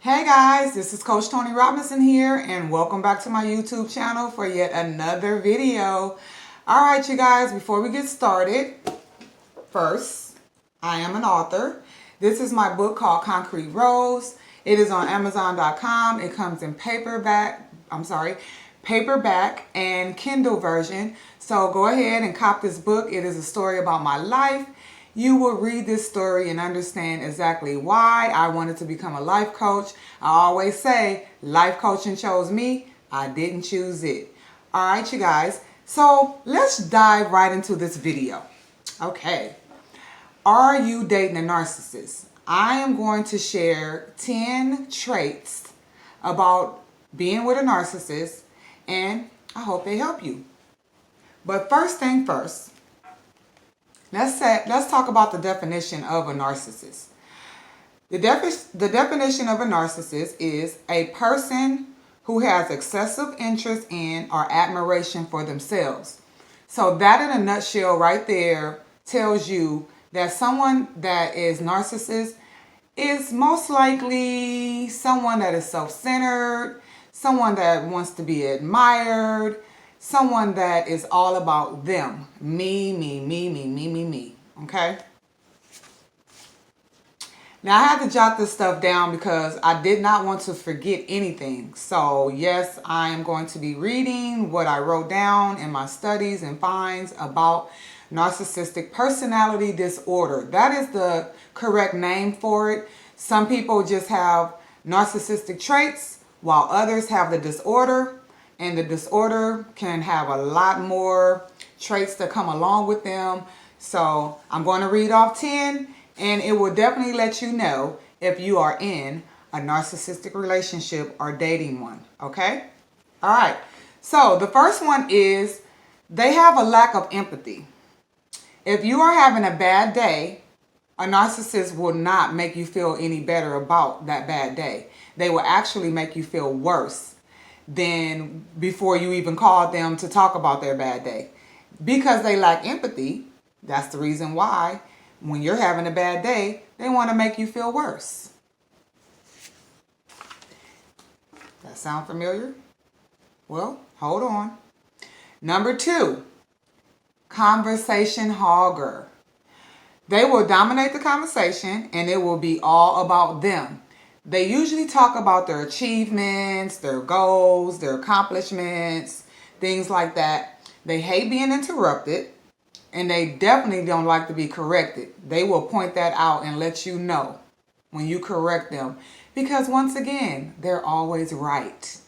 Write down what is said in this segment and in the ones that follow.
Hey guys, this is Coach Tony Robinson here, and welcome back to my YouTube channel for yet another video. Alright you guys, before we get started, first, I am an author. This is my book called Concrete Rose. It is on Amazon.com. It comes in paperback and Kindle version. So go ahead and cop this book. It is a story about my life. You will read this story and understand exactly why I wanted to become a life coach. I always say life coaching chose me. I didn't choose it. All right, you guys. So let's dive right into this video. Okay. Are you dating a narcissist? I am going to share 10 traits about being with a narcissist, and I hope they help you. But first thing first, let's talk about the definition of a narcissist. The definition of a narcissist is a person who has excessive interest in or admiration for themselves. So that in a nutshell right there tells you that someone that is narcissist is most likely someone that is self-centered, someone that wants to be admired, someone that is all about them. Me. Okay? Now I had to jot this stuff down because I did not want to forget anything. So yes, I am going to be reading what I wrote down in my studies and finds about narcissistic personality disorder. That is the correct name for it. Some people just have narcissistic traits while others have the disorder. And the disorder can have a lot more traits that come along with them. So I'm going to read off 10, and it will definitely let you know if you are in a narcissistic relationship or dating one. Okay? All right. So the first one is they have a lack of empathy. If you are having a bad day, a narcissist will not make you feel any better about that bad day. They will actually make you feel worse than before you even called them to talk about their bad day. Because they lack empathy, that's the reason why when you're having a bad day, they want to make you feel worse. That sound familiar? Well, hold on. Number 2, conversation hogger. They will dominate the conversation and it will be all about them. They usually talk about their achievements, their goals, their accomplishments, things like that. They hate being interrupted, and they definitely don't like to be corrected. They will point that out and let you know when you correct them, because once again, they're always right.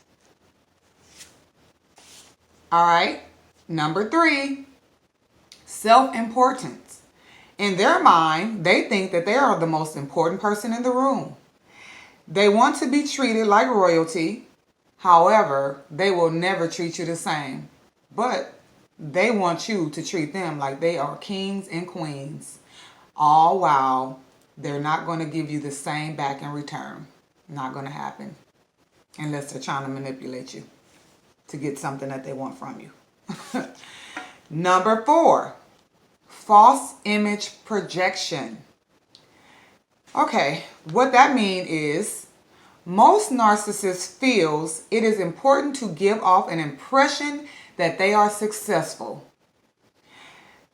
All right, number 3, self-importance. In their mind, they think that they are the most important person in the room. They want to be treated like royalty. However, they will never treat you the same. But they want you to treat them like they are kings and queens. All while they're not going to give you the same back in return. Not going to happen. Unless they're trying to manipulate you to get something that they want from you. Number 4, false image projection. Okay, what that means is most narcissists feels it is important to give off an impression that they are successful.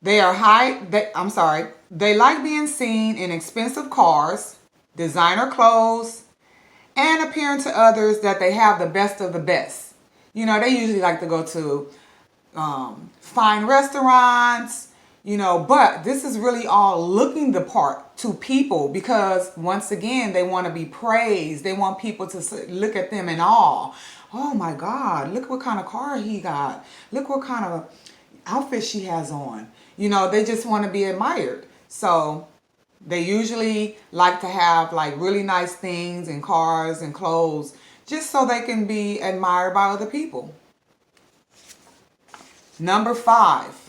They like being seen in expensive cars, designer clothes, and appearing to others that they have the best of the best. You know, they usually like to go to fine restaurants, but this is really all looking the part to people because, once again, they want to be praised. They want people to look at them in awe. Oh my God, look what kind of car he got. Look what kind of outfit she has on. They just want to be admired. So they usually like to have like really nice things and cars and clothes just so they can be admired by other people. Number 5.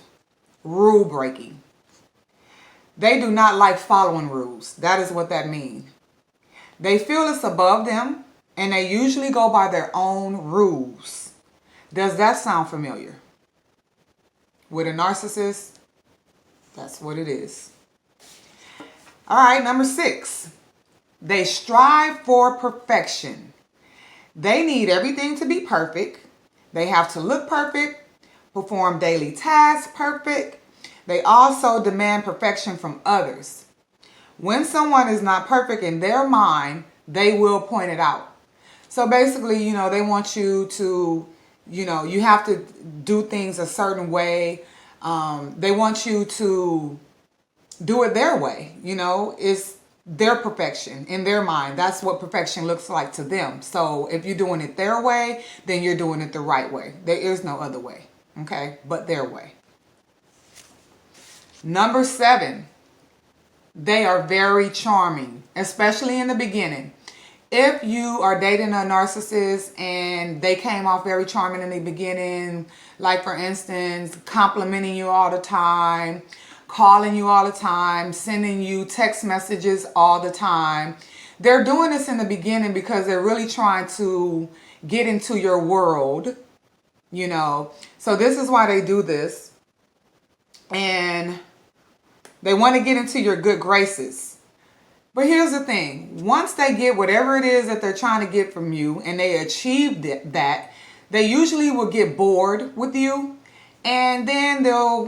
Rule breaking. They do not like following rules. That is what that means. They feel it's above them, and they usually go by their own rules. Does that sound familiar? With a narcissist, that's what it is. All right, number 6. They strive for perfection. They need everything to be perfect. They have to look perfect, perform daily tasks perfect. They also demand perfection from others. When someone is not perfect in their mind, they will point it out. So basically, they want you to, you have to do things a certain way. They want you to do it their way. It's their perfection in their mind. That's what perfection looks like to them. So if you're doing it their way, then you're doing it the right way. There is no other way, okay, but their way. Number 7, they are very charming, especially in the beginning. If you are dating a narcissist and they came off very charming in the beginning, like for instance, complimenting you all the time, calling you all the time, sending you text messages all the time. They're doing this in the beginning because they're really trying to get into your world, So this is why they do this. And they want to get into your good graces. But here's the thing. Once they get whatever it is that they're trying to get from you and they achieve that, they usually will get bored with you. And then they'll,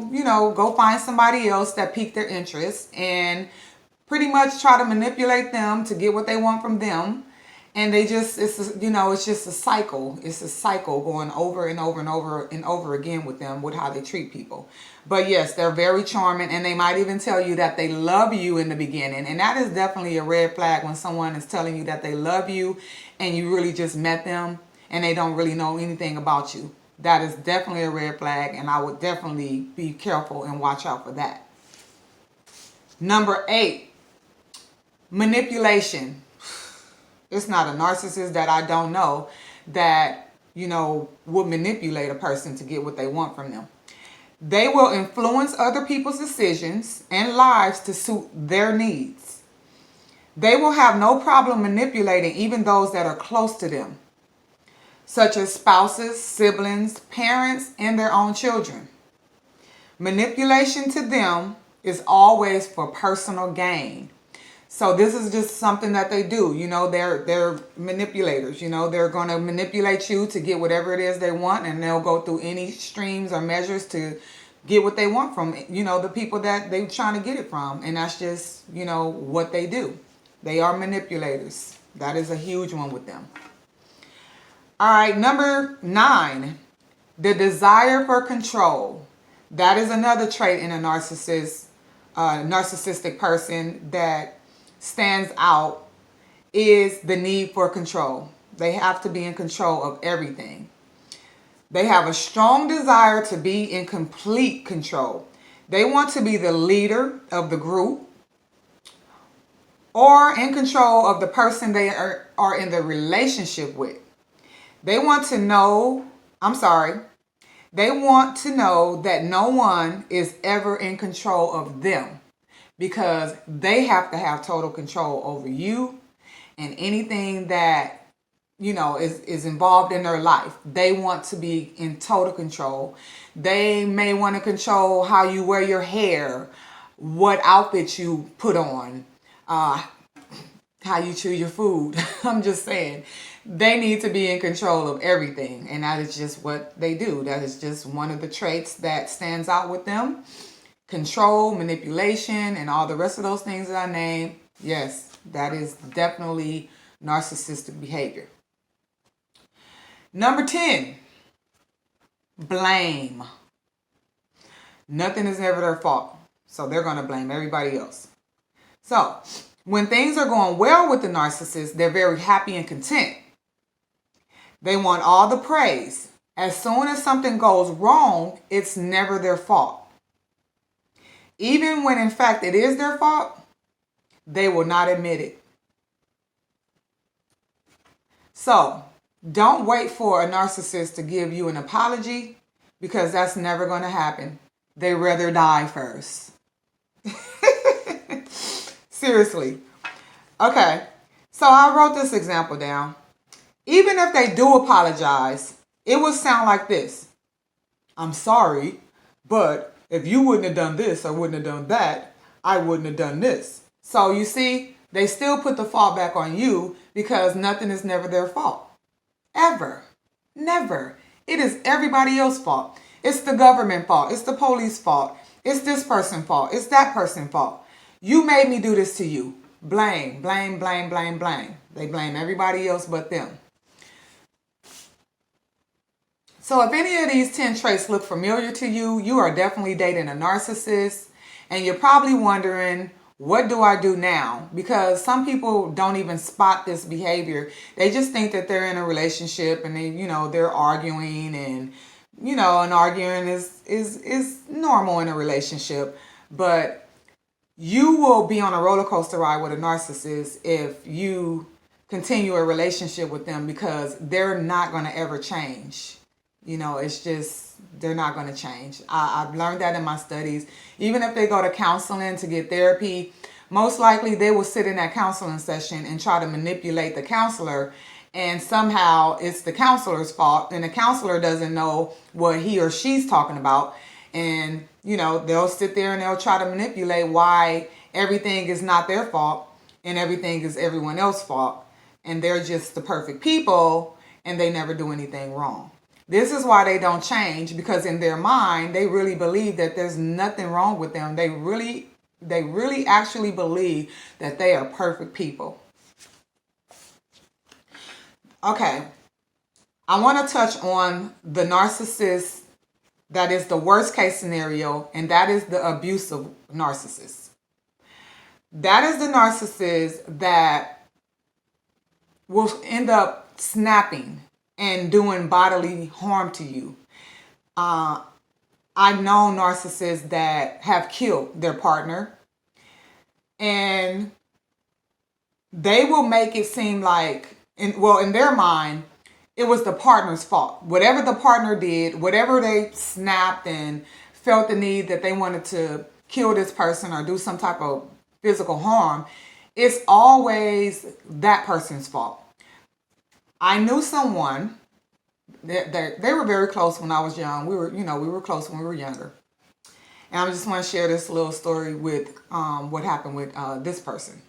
go find somebody else that piqued their interest and pretty much try to manipulate them to get what they want from them. And it's just a cycle. It's a cycle going over and over and over and over again with them, with how they treat people. But yes, they're very charming, and they might even tell you that they love you in the beginning. And that is definitely a red flag when someone is telling you that they love you and you really just met them and they don't really know anything about you. That is definitely a red flag, and I would definitely be careful and watch out for that. Number 8, manipulation. It's not a narcissist that I don't know that, would manipulate a person to get what they want from them. They will influence other people's decisions and lives to suit their needs. They will have no problem manipulating even those that are close to them, such as spouses, siblings, parents, and their own children. Manipulation to them is always for personal gain. So this is just something that they do. They're manipulators. They're going to manipulate you to get whatever it is they want, and they'll go through any streams or measures to get what they want from, the people that they're trying to get it from. And that's just, what they do. They are manipulators. That is a huge one with them. All right, number 9, the desire for control. That is another trait in a narcissistic person that stands out, is the need for control. They have to be in control of everything. They have a strong desire to be in complete control. They want to be the leader of the group or in control of the person they are in the relationship with. They want to know that no one is ever in control of them, because they have to have total control over you and anything that, is involved in their life. They want to be in total control. They may want to control how you wear your hair, what outfit you put on, how you chew your food. I'm just saying. They need to be in control of everything. And that is just what they do. That is just one of the traits that stands out with them. Control, manipulation, and all the rest of those things that I named. Yes, that is definitely narcissistic behavior. Number 10, blame. Nothing is ever their fault. So they're going to blame everybody else. So when things are going well with the narcissist, they're very happy and content. They want all the praise. As soon as something goes wrong, it's never their fault. Even when in fact it is their fault, they will not admit it. So don't wait for a narcissist to give you an apology, because that's never going to happen. They rather die first. Seriously. Okay, so I wrote this example down. Even if they do apologize, it would sound like this. I'm sorry, but if you wouldn't have done this or wouldn't have done that, I wouldn't have done this. So you see, they still put the fault back on you because nothing is never their fault. Ever. Never. It is everybody else's fault. It's the government fault. It's the police fault. It's this person's fault. It's that person's fault. You made me do this to you. Blame, blame, blame, blame, blame. They blame everybody else but them. So if any of these 10 traits look familiar to you, you are definitely dating a narcissist. And you're probably wondering, what do I do now? Because some people don't even spot this behavior. They just think that they're in a relationship and they're arguing, and and arguing is normal in a relationship. But you will be on a roller coaster ride with a narcissist if you continue a relationship with them, because they're not going to ever change. It's just, they're not going to change. I've learned that in my studies. Even if they go to counseling to get therapy, most likely they will sit in that counseling session and try to manipulate the counselor. And somehow it's the counselor's fault. And the counselor doesn't know what he or she's talking about. And, they'll sit there and they'll try to manipulate why everything is not their fault and everything is everyone else's fault. And they're just the perfect people and they never do anything wrong. This is why they don't change, because in their mind, they really believe that there's nothing wrong with them. They really actually believe that they are perfect people. Okay. I want to touch on the narcissist that is the worst case scenario, and that is the abusive narcissist. That is the narcissist that will end up snapping and doing bodily harm to you. I've known narcissists that have killed their partner, and they will make it seem like, in their mind, it was the partner's fault. Whatever the partner did, whatever they snapped and felt the need that they wanted to kill this person or do some type of physical harm, it's always that person's fault. I knew someone that they were very close when I was young. We were close when we were younger. And I just want to share this little story with what happened with this person.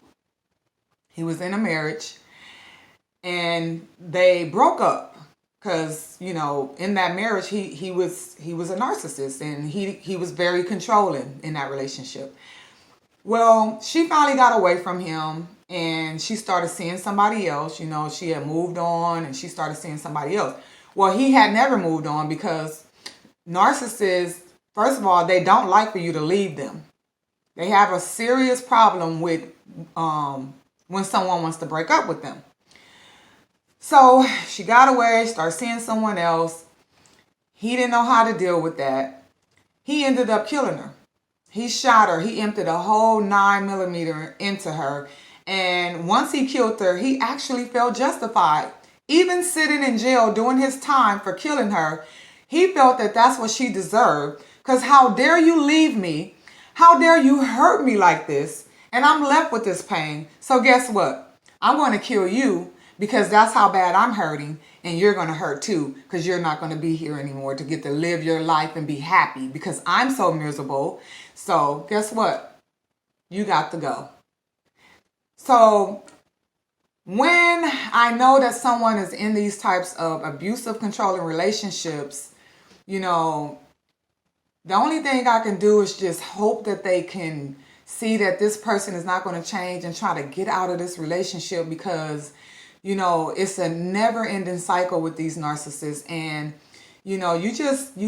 He was in a marriage and they broke up because, in that marriage, he was a narcissist, and he was very controlling in that relationship. Well, she finally got away from him and she started seeing somebody else. She had moved on and she started seeing somebody else. Well, he had never moved on, because narcissists, first of all, they don't like for you to leave them. They have a serious problem with when someone wants to break up with them. So she got away, started seeing someone else. He didn't know how to deal with that. He ended up killing her. He shot her. He emptied a whole 9mm into her. And once he killed her, he actually felt justified. Even sitting in jail doing his time for killing her, he felt that that's what she deserved. Because how dare you leave me? How dare you hurt me like this? And I'm left with this pain. So guess what? I'm going to kill you, because that's how bad I'm hurting. And you're going to hurt too, because you're not going to be here anymore to get to live your life and be happy, because I'm so miserable. So guess what? You got to go. So when I know that someone is in these types of abusive, controlling relationships, the only thing I can do is just hope that they can see that this person is not going to change and try to get out of this relationship, because, it's a never-ending cycle with these narcissists. And, you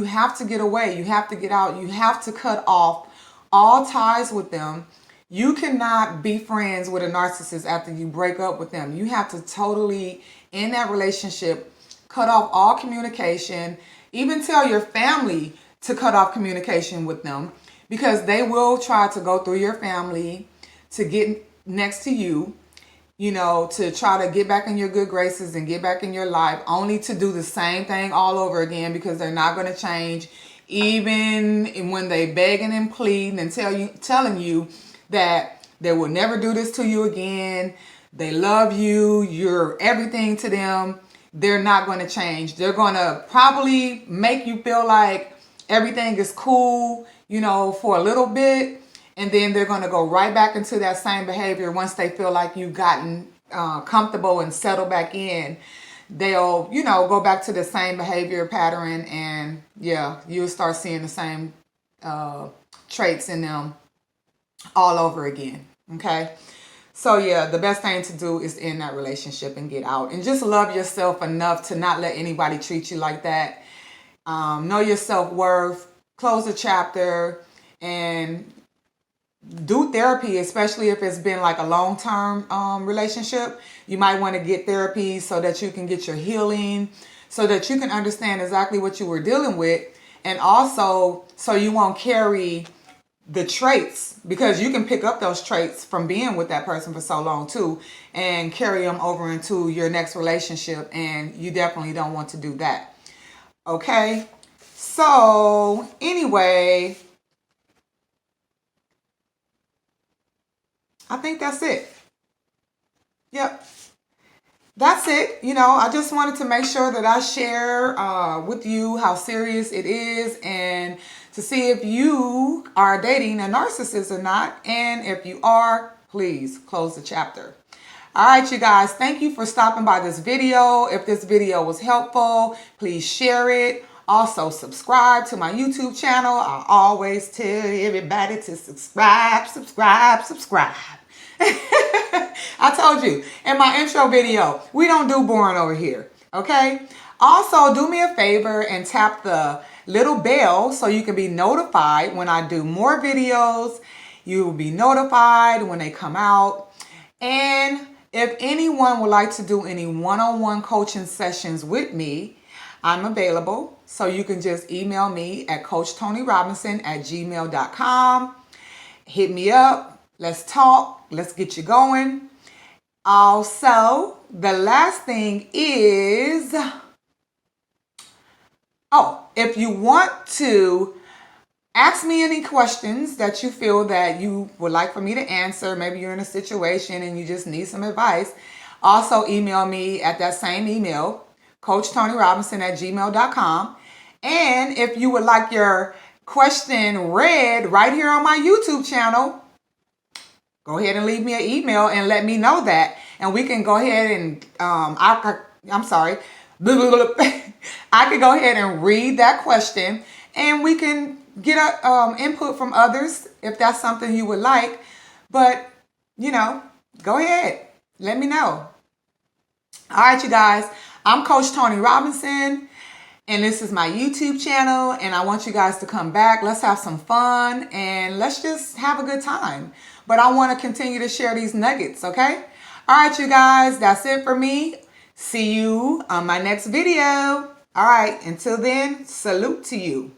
have to get away. You have to get out. You have to cut off all ties with them. You cannot be friends with a narcissist after you break up with them. You have to totally, in that relationship, cut off all communication. Even tell your family to cut off communication with them, because they will try to go through your family to get next to you, to try to get back in your good graces and get back in your life, only to do the same thing all over again, because they're not going to change, even when they begging and pleading and telling you that they will never do this to you again. They love you. You're everything to them. They're not going to change. They're going to probably make you feel like everything is cool, for a little bit. And then they're going to go right back into that same behavior once they feel like you've gotten comfortable and settled back in. They'll, go back to the same behavior pattern, and yeah, you'll start seeing the same traits in them all over again. Okay. So yeah, the best thing to do is end that relationship and get out, and just love yourself enough to not let anybody treat you like that. Know your self-worth, close the chapter, and do therapy, especially if it's been like a long-term relationship. You might want to get therapy so that you can get your healing, so that you can understand exactly what you were dealing with, and also so you won't carry the traits, because you can pick up those traits from being with that person for so long too, and carry them over into your next relationship, and you definitely don't want to do that. Okay, so anyway, I think that's it. Yep. That's it. I just wanted to make sure that I share with you how serious it is, and to see if you are dating a narcissist or not. And if you are, please close the chapter. All right, you guys, thank you for stopping by this video. If this video was helpful, please share it. Also, subscribe to my YouTube channel. I always tell everybody to subscribe. I told you in my intro video, we don't do boring over here, okay? Also, do me a favor and tap the little bell so you can be notified when I do more videos. You will be notified when they come out. And if anyone would like to do any one-on-one coaching sessions with me, I'm available. So you can just email me at coachtonyrobinson@gmail.com. Hit me up. Let's talk. Let's get you going. Also, the last thing is, if you want to ask me any questions that you feel that you would like for me to answer, maybe you're in a situation and you just need some advice, also email me at that same email, coachtonyrobinson@gmail.com. And if you would like your question read right here on my YouTube channel, go ahead and leave me an email and let me know that. And we can go ahead and, I'm sorry, I can go ahead and read that question, and we can get input from others if that's something you would like. But, go ahead. Let me know. All right, you guys. I'm Coach Tony Robinson, and this is my YouTube channel, and I want you guys to come back. Let's have some fun, and let's just have a good time. But I want to continue to share these nuggets, okay? All right, you guys, that's it for me. See you on my next video. All right, until then, salute to you.